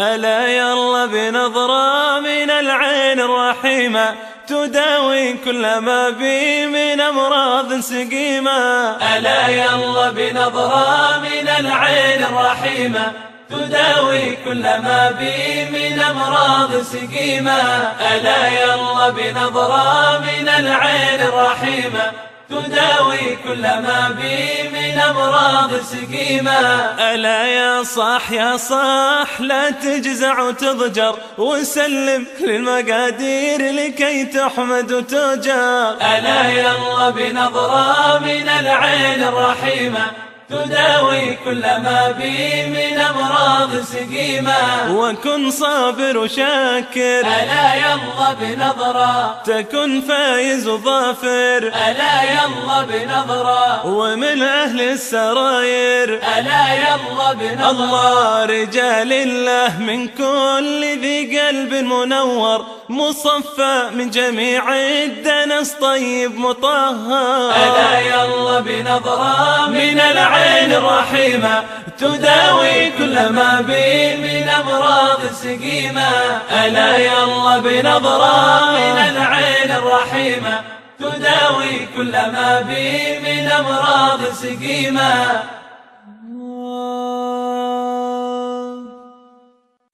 ألا يلا بنظرة من العين الرحيمة تداوي كل ما بي من أمراض سقيمة. ألا يلا بنظرة من العين الرحيمة تداوي كل ما بي من أمراض سقيمة. ألا يلا بنظرة من العين الرحيمة تداوي كل ما بي من أمراض سقيمة. ألا يا صاح يا صاح لا تجزع وتضجر وسلم للمقادير لكي تحمد وتجر. ألا يلا بنظرة من العين الرحيمة تداوي كل ما بي من أمراض سقيمة. وكن صابر وشاكر ألا يلا بنظرة تكن فايز وظافر. ألا يلا بنظرة ومن أهل السراير ألا يلا بنظرة. الله رجال الله من كل ذي قلب منور مصفى من جميع الدنس طيب مطهر. ألا يلا بنظرة من العين الرحيمة تداوي كل ما بي من أمراض سقيمة. ألا يلا بنظرة من العين الرحيمة تداوي كل ما بي من أمراض سقيمة.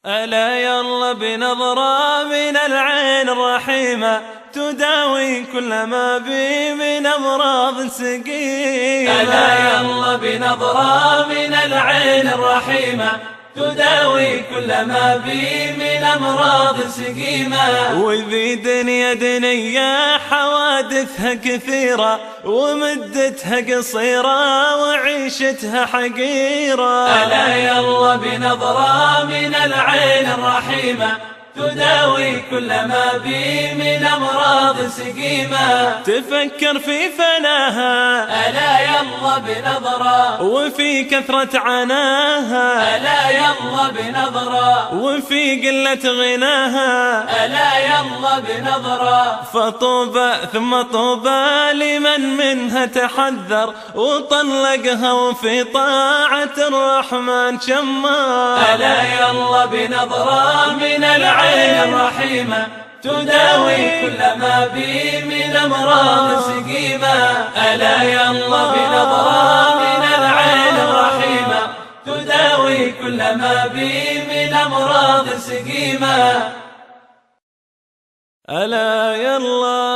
ألا يلا بنظرة من العين الرحيمة تداوي كل ما بي من أمراض سقيمة. ألا يلا بنظرة من العين الرحيمة تداوي كل ما بي من أمراض سقيمة. وذي دنيا دنيا حوادثها كثيرة ومدتها قصيرة وعيشتها حقيرة. ألا يلا بنظرة من العين الرحيمة تداوي كل ما بي من أمراض سقيمة. تفكر في فناها ألا يلا بنظرة وفي كثرة عناها. ألا يلا بنظرة وفي قلة غناها. ألا يلا بنظرة. فطوبى ثم طوبى لمن منها تحذر وطلقها وفي طاعة الرحمن شمار. ألا يلا بنظرة من العين الرحيمة تداوي كل ما بي من أمراض سقيمة. ألا يلا بنظرة من العين الرحيمة تداوي كل ما بي من أمراض سقيمة. ألا يلا